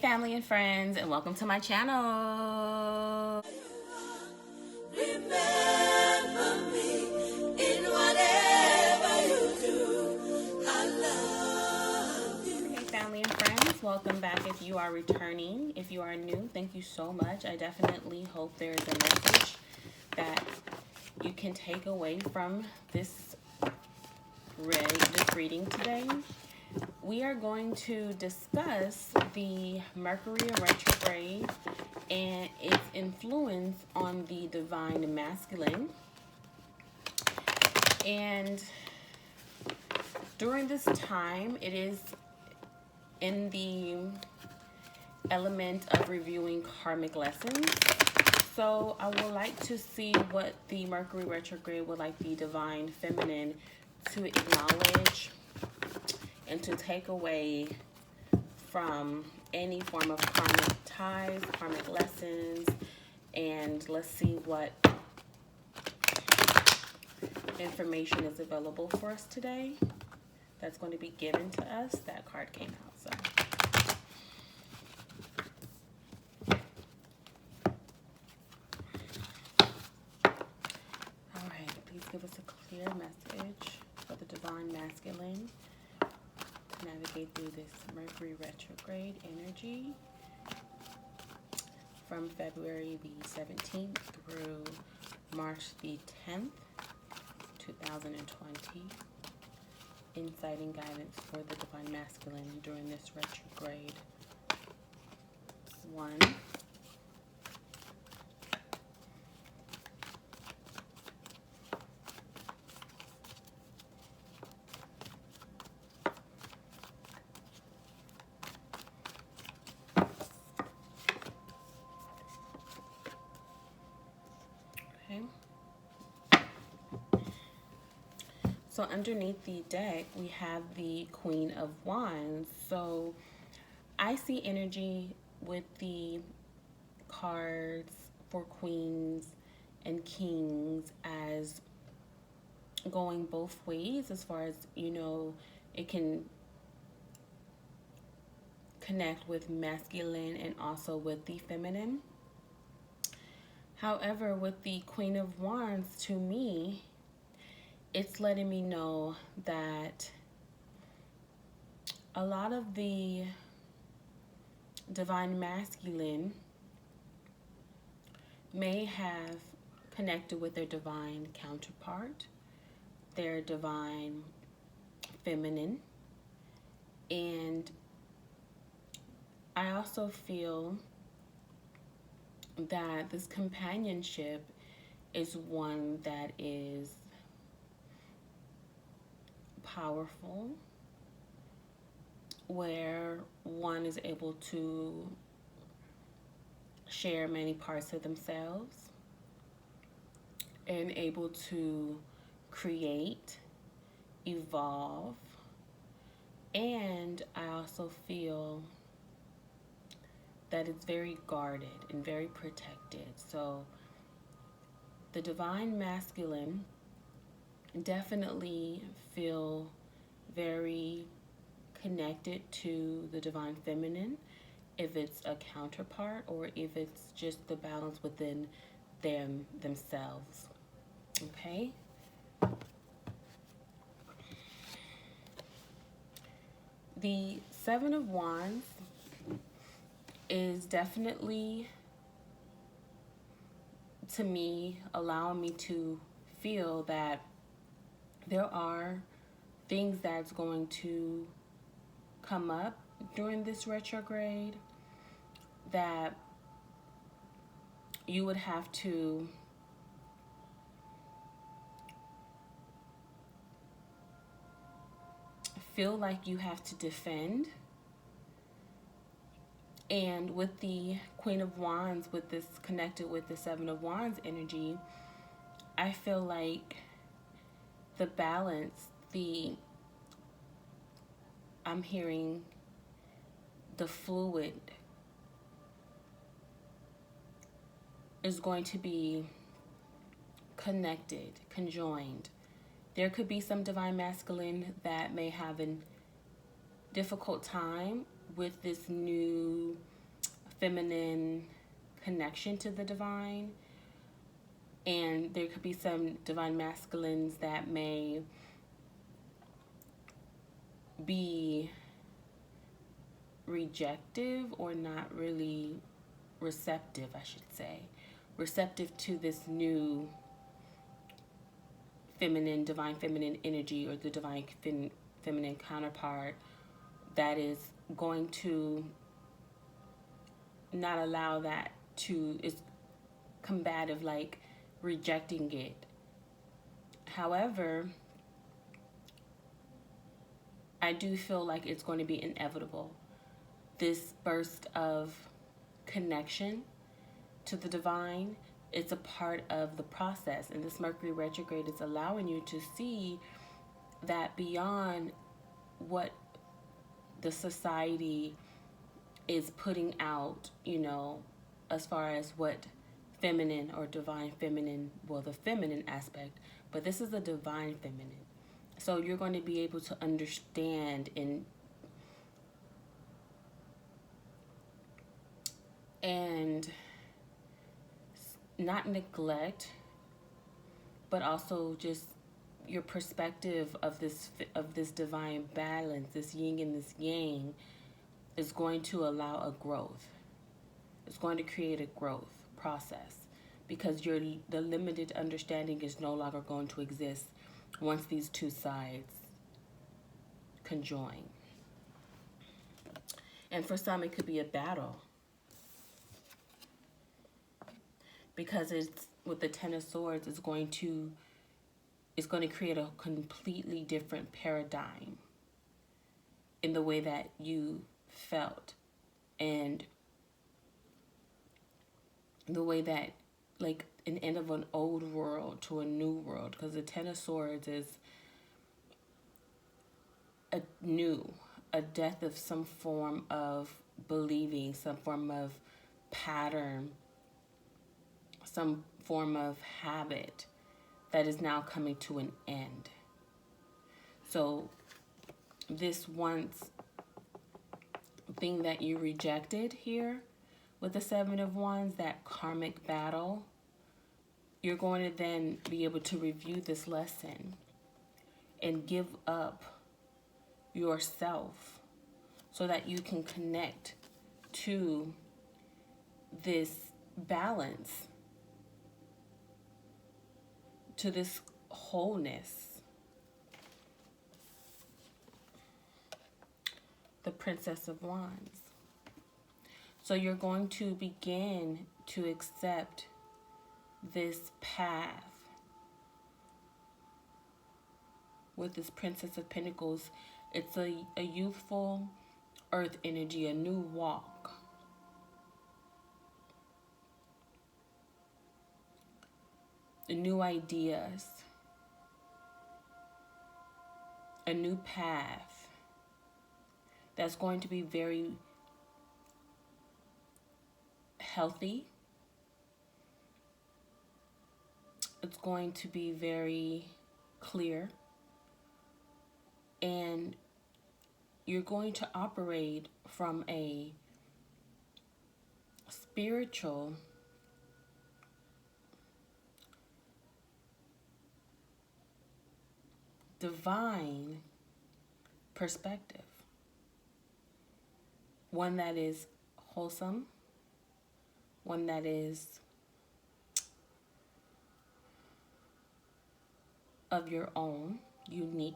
family and friends, and welcome to my channel. Remember me in whatever you do. I love you. Hey family and friends, welcome back. If you are returning, if you are new, thank you so much. I definitely hope there is a message that you can take away from this reading today. We are going to discuss the Mercury retrograde and its influence on the divine masculine. And during this time, it is in the element of reviewing karmic lessons. So I would like to see what the Mercury retrograde would like the divine feminine to acknowledge and to take away from any form of karmic ties, karmic lessons, and let's see what information is available for us today that's going to be given to us. That card came out, so. All right, please give us a clear message for the divine masculine. Navigate through this Mercury retrograde energy from February the 17th through March the 10th, 2020. Insight and guidance for the divine masculine during this retrograde. 1. So underneath the deck, we have the Queen of Wands. So I see energy with the cards for queens and kings as going both ways, as far as, you know, it can connect with masculine and also with the feminine. However, with the Queen of Wands, to me, it's letting me know that a lot of the divine masculine may have connected with their divine counterpart, their divine feminine. And I also feel that this companionship is one that is powerful, where one is able to share many parts of themselves and able to create, evolve. And I also feel that it's very guarded and very protected. So the divine masculine definitely feel very connected to the divine feminine, if it's a counterpart or if it's just the balance within themselves. Okay. The Seven of Wands is definitely, to me, allowing me to feel that there are things that's going to come up during this retrograde that you would have to feel like you have to defend. And with the Queen of Wands, with this connected with the Seven of Wands energy, I feel like the balance, I'm hearing the fluid is going to be connected, conjoined. There could be some divine masculine that may have a difficult time with this new feminine connection to the divine, and there could be some divine masculines that may be rejective or not really receptive, I should say, receptive to this new feminine, divine feminine energy, or the divine feminine counterpart that is going to not allow that to, is combative, like rejecting it. However, I do feel like it's going to be inevitable. This burst of connection to the divine, it's a part of the process. And this Mercury retrograde is allowing you to see that beyond what the society is putting out, you know, as far as what feminine or divine feminine, well, the feminine aspect, but this is the divine feminine. So you're going to be able to understand and not neglect, but also just your perspective of this divine balance, this yin and this yang, is going to allow a growth. It's going to create a growth process, because the limited understanding is no longer going to exist once these two sides conjoin. And for some, it could be a battle, because it's with the Ten of Swords, it's going to create a completely different paradigm in the way that you felt, and the way that, like, an end of an old world to a new world, because the Ten of Swords is a death of some form of believing, some form of pattern, some form of habit that is now coming to an end. So this once thing that you rejected here with the Seven of Wands, that karmic battle, you're going to then be able to review this lesson and give up yourself so that you can connect to this balance, to this wholeness. The Princess of Wands. So you're going to begin to accept this path with this Princess of Pentacles. It's a youthful earth energy, a new walk. New ideas, a new path that's going to be very healthy. It's going to be very clear, and you're going to operate from a spiritual, divine perspective, one that is wholesome, one that is of your own, unique,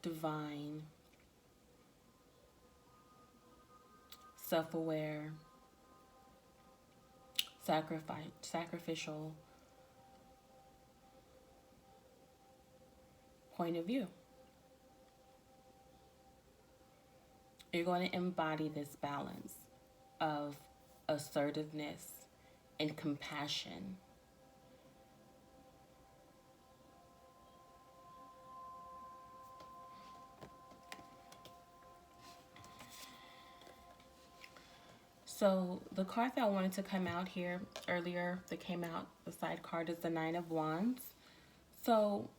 divine, self-aware, sacrificial point of view. You're going to embody this balance of assertiveness and compassion. So the card that wanted to come out here earlier, that came out, the side card, is the Nine of Wands. So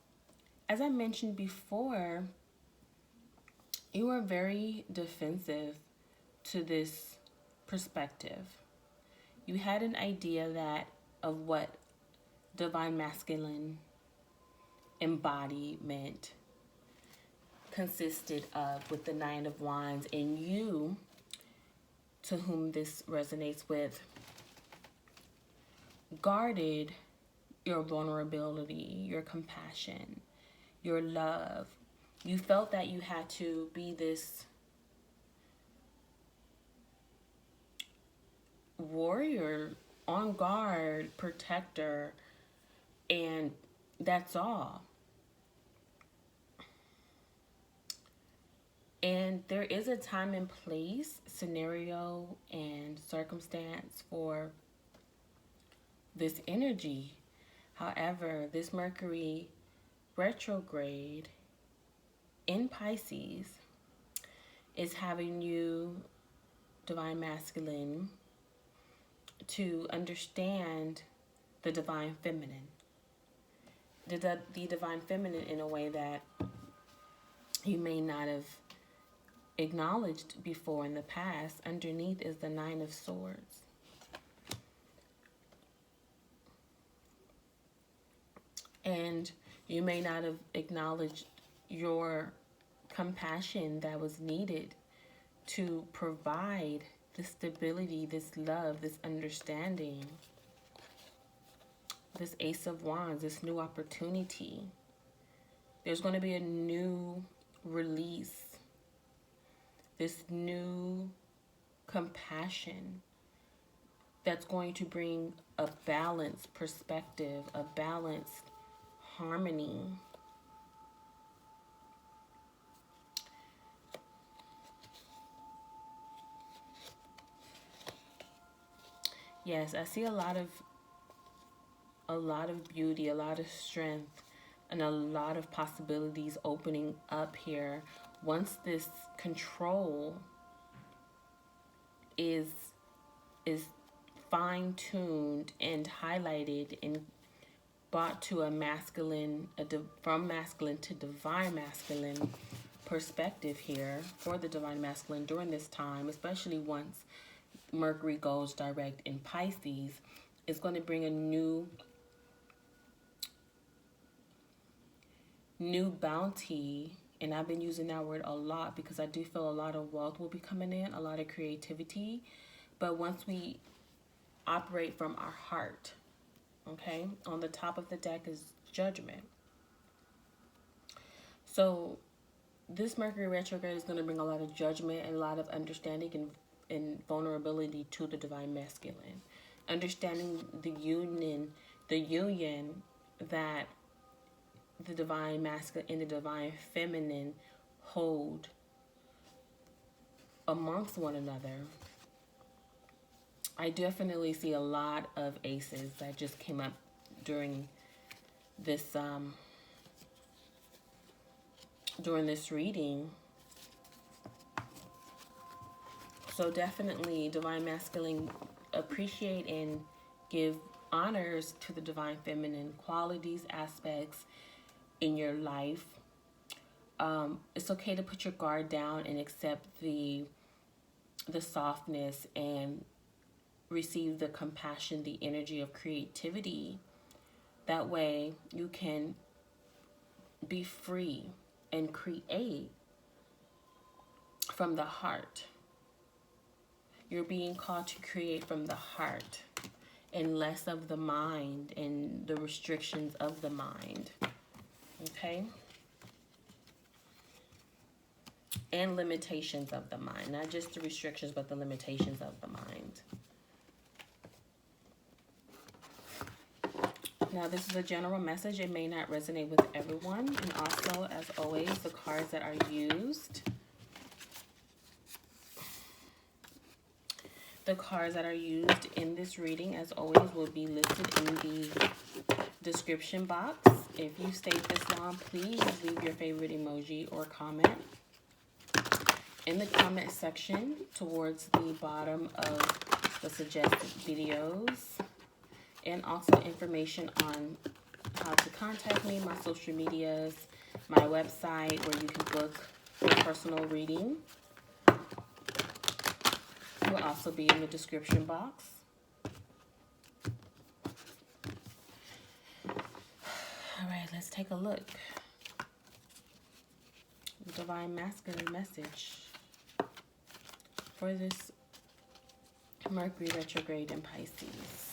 as I mentioned before, you are very defensive to this perspective. You had an idea that of what divine masculine embodiment consisted of with the Nine of Wands, and you, to whom this resonates with, guarded your vulnerability, your compassion, your love. You felt that you had to be this warrior, on guard, protector, and that's all. And there is a time and place, scenario, and circumstance for this energy. However, this Mercury retrograde in Pisces is having you, divine masculine, to understand the divine feminine. The divine feminine in a way that you may not have acknowledged before in the past. Underneath is the Nine of Swords. And you may not have acknowledged your compassion that was needed to provide this stability, this love, this understanding, this Ace of Wands, this new opportunity. There's going to be a new release, this new compassion that's going to bring a balanced perspective, a balanced harmony. Yes, I see a lot of beauty, a lot of strength, and a lot of possibilities opening up here once this control is fine-tuned and highlighted and brought to a masculine, from masculine to divine masculine perspective here for the divine masculine during this time, especially once Mercury goes direct in Pisces. It's going to bring a new bounty, and I've been using that word a lot because I do feel a lot of wealth will be coming in, a lot of creativity. But once we operate from our heart, okay, on the top of the deck is Judgment. So this Mercury retrograde is going to bring a lot of judgment and a lot of understanding and vulnerability to the divine masculine. Understanding the union that the divine masculine and the divine feminine hold amongst one another. I definitely see a lot of aces that just came up during this reading. So definitely, divine masculine, appreciate and give honors to the divine feminine qualities, aspects in your life. It's okay to put your guard down and accept the softness and receive the compassion, the energy of creativity. That way you can be free and create from the heart. You're being called to create from the heart and less of the mind and the restrictions of the mind. Okay? And limitations of the mind. Not just the restrictions, but the limitations of the mind. Now, this is a general message. It may not resonate with everyone. And also, as always, the cards that are used. The cards that are used in this reading, as always, will be listed in the description box. If you stayed this long, please leave your favorite emoji or comment in the comment section towards the bottom of the suggested videos, and also information on how to contact me, my social medias, my website where you can book your personal reading. will also be in the description box. All right, let's take a look. The Divine Masculine message for this Mercury retrograde in Pisces.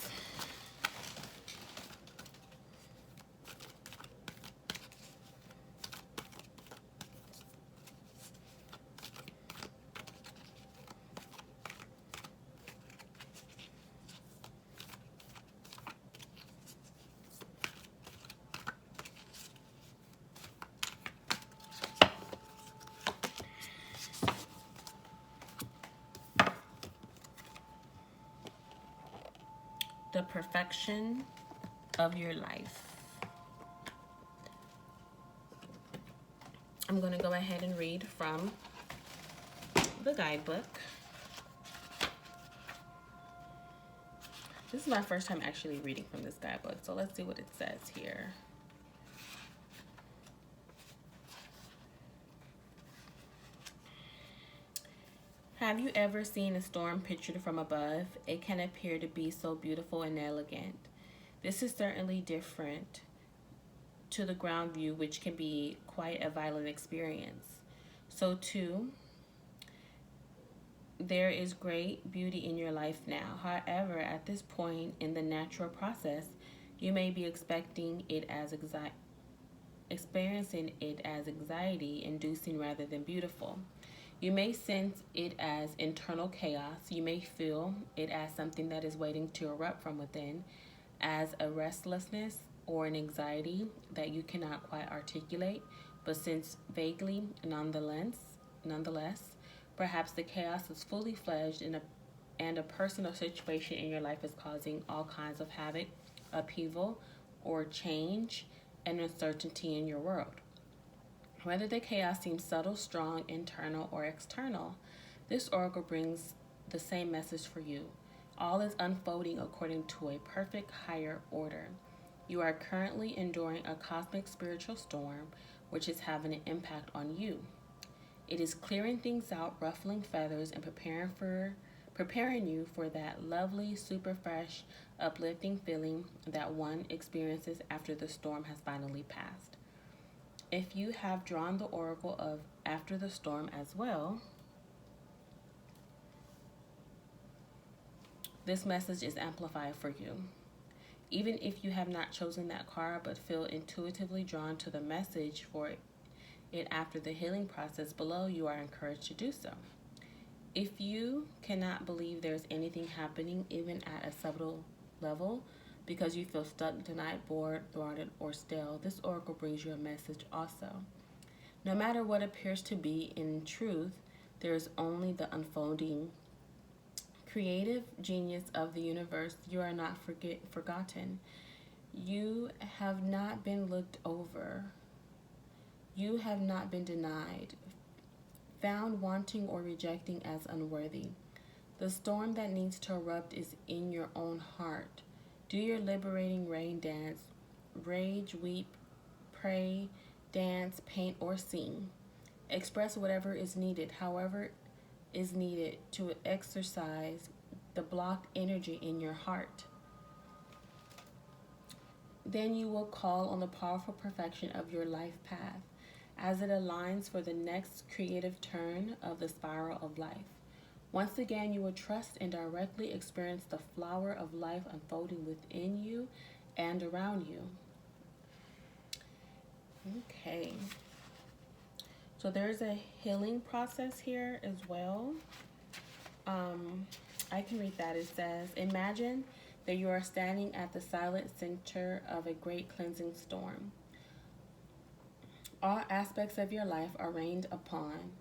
The perfection of your life. I'm going to go ahead and read from the guidebook. This is my first time actually reading from this guidebook, so let's see what it says here. Have you ever seen a storm pictured from above? It can appear to be so beautiful and elegant. This is certainly different to the ground view, which can be quite a violent experience. So too, there is great beauty in your life now. However, at this point in the natural process, you may be experiencing it as anxiety-inducing rather than beautiful. You may sense it as internal chaos. You may feel it as something that is waiting to erupt from within, as a restlessness or an anxiety that you cannot quite articulate, but sense vaguely nonetheless. Perhaps the chaos is fully fledged and a person or situation in your life is causing all kinds of havoc, upheaval, or change and uncertainty in your world. Whether the chaos seems subtle, strong, internal, or external, this oracle brings the same message for you. All is unfolding according to a perfect higher order. You are currently enduring a cosmic spiritual storm, which is having an impact on you. It is clearing things out, ruffling feathers, and preparing you for that lovely, super fresh, uplifting feeling that one experiences after the storm has finally passed. If you have drawn the oracle of After the Storm as well, this message is amplified for you. Even if you have not chosen that card but feel intuitively drawn to the message for it after the healing process below, you are encouraged to do so. If you cannot believe there's anything happening, even at a subtle level, because you feel stuck, denied, bored, thwarted, or stale, this oracle brings you a message also. No matter what appears to be in truth, there is only the unfolding creative genius of the universe. You are not forgotten. You have not been looked over. You have not been denied, found wanting, or rejecting as unworthy. The storm that needs to erupt is in your own heart. Do your liberating rain dance, rage, weep, pray, dance, paint, or sing. Express whatever is needed, however is needed to exercise the blocked energy in your heart. Then you will call on the powerful perfection of your life path as it aligns for the next creative turn of the spiral of life. Once again, you will trust and directly experience the flower of life unfolding within you and around you. Okay. So there's a healing process here as well. I can read that. It says, imagine that you are standing at the silent center of a great cleansing storm. All aspects of your life are rained upon,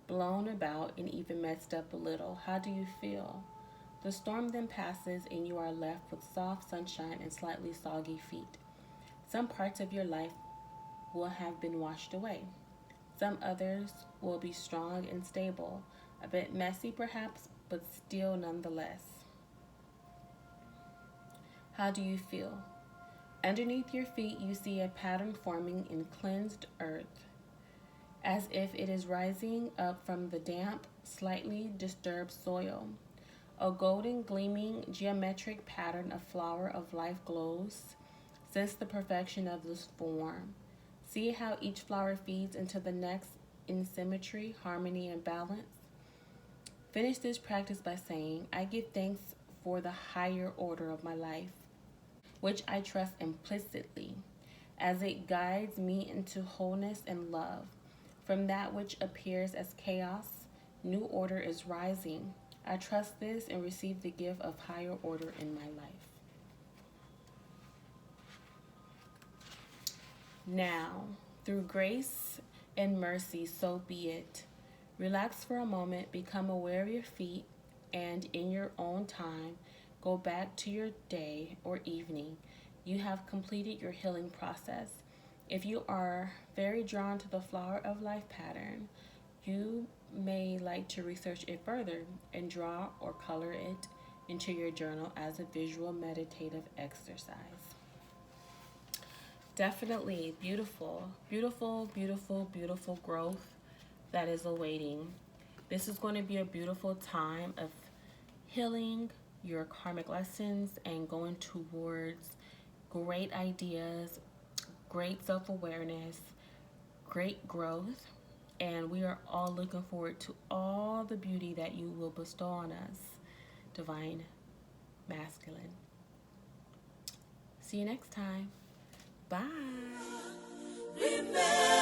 blown about, and even messed up a little. How do you feel? The storm then passes and you are left with soft sunshine and slightly soggy feet. Some parts of your life will have been washed away. Some others will be strong and stable, a bit messy perhaps, but still nonetheless. How do you feel? Underneath your feet, you see a pattern forming in cleansed earth, as if it is rising up from the damp, slightly disturbed soil. A golden gleaming geometric pattern of flower of life glows. Sense the perfection of this form. See how each flower feeds into the next in symmetry, harmony, and balance. Finish this practice by saying, I give thanks for the higher order of my life, which I trust implicitly, as it guides me into wholeness and love. From that which appears as chaos, new order is rising. I trust this and receive the gift of higher order in my life. Now, through grace and mercy, so be it. Relax for a moment, become aware of your feet, and in your own time, go back to your day or evening. You have completed your healing process. If you are very drawn to the flower of life pattern, you may like to research it further and draw or color it into your journal as a visual meditative exercise. Definitely beautiful, beautiful, beautiful, beautiful growth that is awaiting. This is going to be a beautiful time of healing your karmic lessons and going towards great ideas, great self-awareness, great growth. And we are all looking forward to all the beauty that you will bestow on us, Divine Masculine. See you next time. Bye. Remember